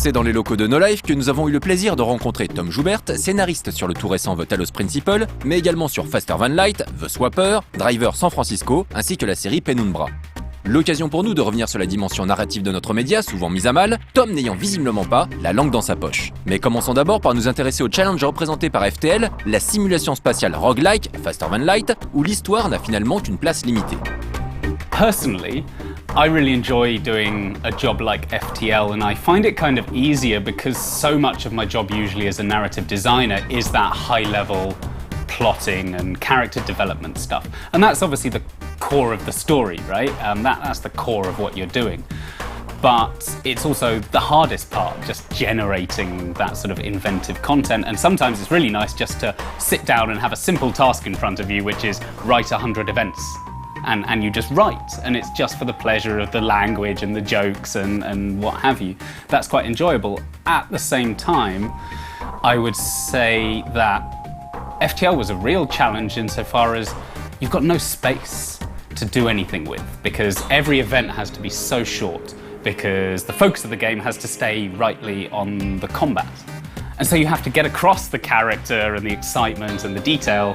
C'est dans les locaux de No Life que nous avons eu le plaisir de rencontrer Tom Jubert, scénariste sur le tout récent The Talos Principle, mais également sur Faster Than Light, The Swapper, Driver San Francisco, ainsi que la série Penumbra. L'occasion pour nous de revenir sur la dimension narrative de notre média, souvent mise à mal, Tom n'ayant visiblement pas la langue dans sa poche. Mais commençons d'abord par nous intéresser au challenge représenté par FTL, la simulation spatiale roguelike, Faster Than Light, où l'histoire n'a finalement qu'une place limitée. Personally, I really enjoy doing a job like FTL, and I find it kind of easier because so much of my job usually as a narrative designer is that high-level plotting and character development stuff. And that's obviously the core of the story, right? That's the core of what you're doing. But it's also the hardest part, just generating that sort of inventive content. And sometimes it's really nice just to sit down and have a simple task in front of you, which is write 100 events. And you just write, and it's just for the pleasure of the language and the jokes and what have you. That's quite enjoyable. At the same time, I would say that FTL was a real challenge insofar as you've got no space to do anything with, because every event has to be so short, because the focus of the game has to stay rightly on the combat. And so you have to get across the character and the excitement and the detail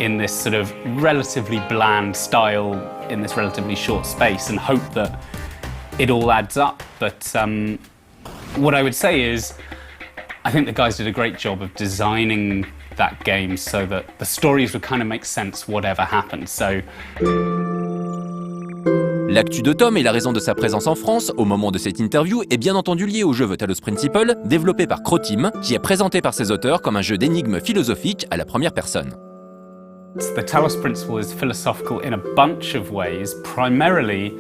in this sort of relatively bland style in this relatively short space and hope that it all adds up. But what I would say is I think the guys did a great job of designing that game so that the stories would kind of make sense whatever happened. So l'actu de Tom et la raison de sa présence en France au moment de cette interview est bien entendu liée au jeu The Talos Principle, développé par Croteam, qui est présenté par ses auteurs comme un jeu d'énigmes philosophiques à la première personne. The Talos Principle is philosophical in a bunch of ways. Primarily,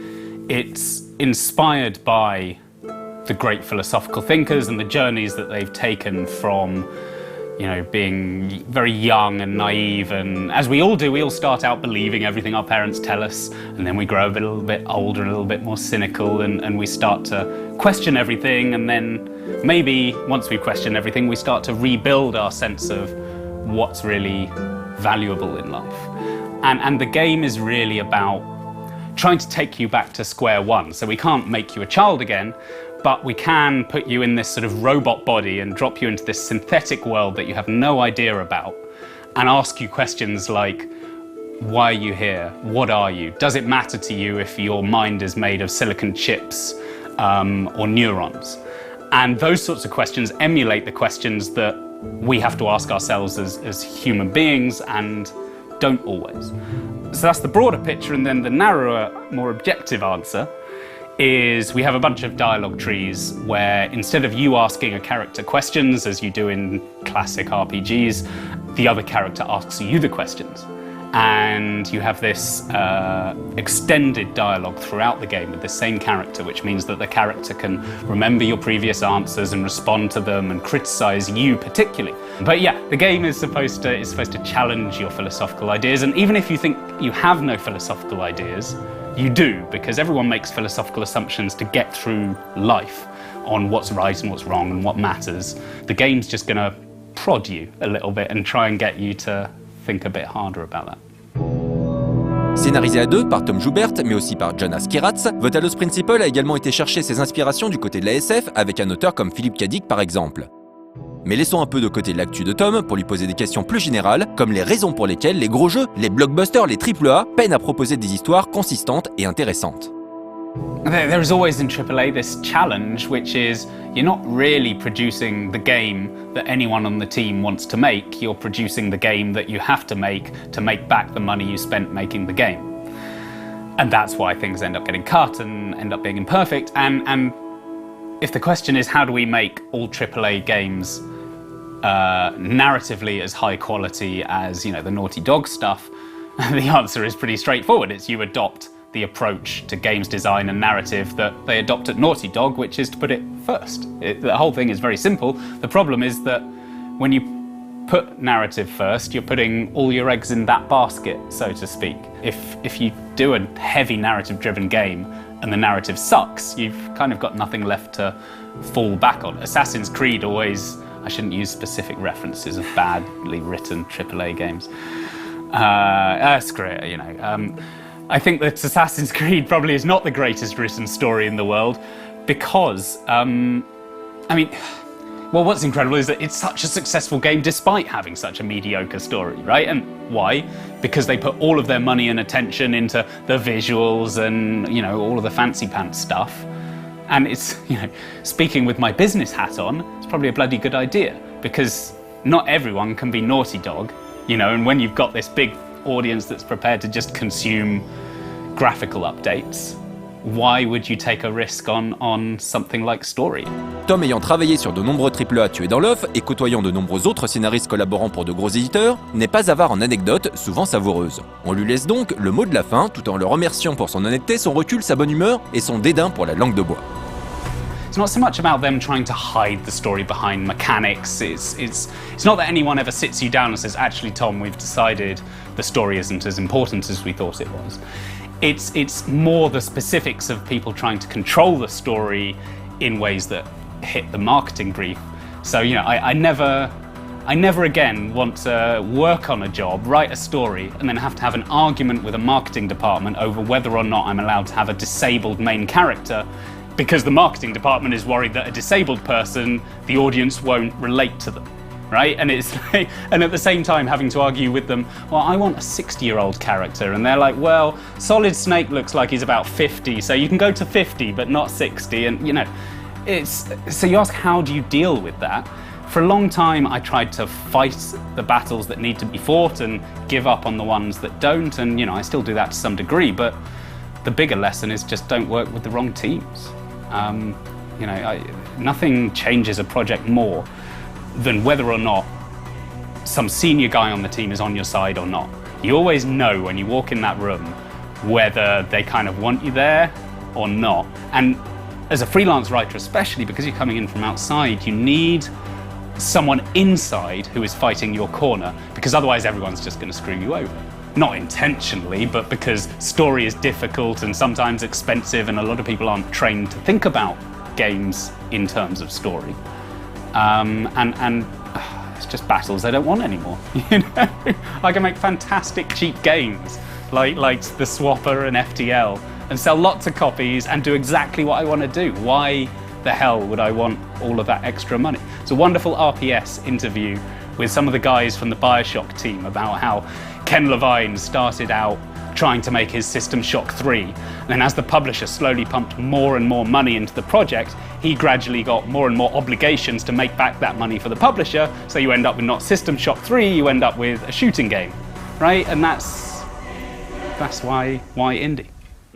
it's inspired by the great philosophical thinkers and the journeys that they've taken from, you know, being very young and naive, and as we all do, we all start out believing everything our parents tell us, and then we grow a little bit older, a little bit more cynical, and we start to question everything, and then maybe once we question everything, we start to rebuild our sense of what's really valuable in life. And the game is really about trying to take you back to square one. So we can't make you a child again, but we can put you in this sort of robot body and drop you into this synthetic world that you have no idea about and ask you questions like, why are you here? What are you? Does it matter to you if your mind is made of silicon chips or neurons? And those sorts of questions emulate the questions that we have to ask ourselves as human beings and don't always. So that's the broader picture, and then the narrower, more objective answer is we have a bunch of dialogue trees where instead of you asking a character questions, as you do in classic RPGs, the other character asks you the questions. And you have this extended dialogue throughout the game with the same character, which means that the character can remember your previous answers and respond to them and criticize you particularly. But yeah, the game is supposed to challenge your philosophical ideas, and even if you think you have no philosophical ideas, you do, because everyone makes philosophical assumptions to get through life on what's right and what's wrong and what matters. The game's just going to prod you a little bit and try and get you to think a bit harder about that. Scénarisé à deux par Tom Jubert, mais aussi par Jonas Kiratz, The Talos Principle a également été chercher ses inspirations du côté de la SF avec un auteur comme Philippe Cadic par exemple. Mais laissons un peu de côté l'actu de Tom pour lui poser des questions plus générales, comme les raisons pour lesquelles les gros jeux, les blockbusters, les AAA peinent à proposer des histoires consistantes et intéressantes. There is always in AAA this challenge, which is you're not really producing the game that anyone on the team wants to make, you're producing the game that you have to make back the money you spent making the game. And that's why things end up getting cut and end up being imperfect. And if the question is how do we make all AAA games narratively as high quality as, you know, the Naughty Dog stuff, the answer is pretty straightforward. It's you adopt the approach to games design and narrative that they adopt at Naughty Dog, which is to put it first. The whole thing is very simple. The problem is that when you put narrative first, you're putting all your eggs in that basket, so to speak. If you do a heavy narrative-driven game and the narrative sucks, you've kind of got nothing left to fall back on. Assassin's Creed always, I shouldn't use specific references of badly written AAA games. Screw it, you know. I think that Assassin's Creed probably is not the greatest written story in the world because I mean, well, what's incredible is that it's such a successful game despite having such a mediocre story, right? And why? Because they put all of their money and attention into the visuals and, you know, all of the fancy pants stuff. And it's, you know, speaking with my business hat on, it's probably a bloody good idea, because not everyone can be Naughty Dog, you know, and when you've got this big audience that's prepared to just consume graphical updates, why would you take a risk on something like story? Tom ayant travaillé sur de nombreux AAA tués dans l'œuf et côtoyant de nombreux autres scénaristes collaborant pour de gros éditeurs, n'est pas avare en anecdotes souvent savoureuses. On lui laisse donc le mot de la fin tout en le remerciant pour son honnêteté, son recul, sa bonne humeur et son dédain pour la langue de bois. It's not so much about them trying to hide the story behind mechanics. It's not that anyone ever sits you down and says, actually, Tom, we've decided the story isn't as important as we thought it was. It's more the specifics of people trying to control the story in ways that hit the marketing brief. So, you know, I never again want to work on a job, write a story, and then have to have an argument with a marketing department over whether or not I'm allowed to have a disabled main character, because the marketing department is worried that a disabled person, the audience won't relate to them. Right? And it's like, and at the same time having to argue with them, well, I want a 60-year-old character, and they're like, well, Solid Snake looks like he's about 50, so you can go to 50 but not 60, and you know, it's, so you ask, how do you deal with that? For a long time I tried to fight the battles that need to be fought and give up on the ones that don't, and you know, I still do that to some degree, but the bigger lesson is just don't work with the wrong teams. You know, nothing changes a project more than whether or not some senior guy on the team is on your side or not. You always know when you walk in that room whether they kind of want you there or not. And as a freelance writer especially, because you're coming in from outside, you need someone inside who is fighting your corner, because otherwise everyone's just going to screw you over. Not intentionally, but because story is difficult and sometimes expensive, and a lot of people aren't trained to think about games in terms of story. And it's just battles I don't want anymore. You know, I can make fantastic cheap games like the Swapper and FTL and sell lots of copies and do exactly what I want to do. Why the hell would I want all of that extra money? It's a wonderful RPS interview with some of the guys from the BioShock team about how Ken Levine started out trying to make his System Shock 3. And then as the publisher slowly pumped more and more money into the project, he gradually got more and more obligations to make back that money for the publisher, so you end up with not System Shock 3, you end up with a shooting game, right? And that's why indie.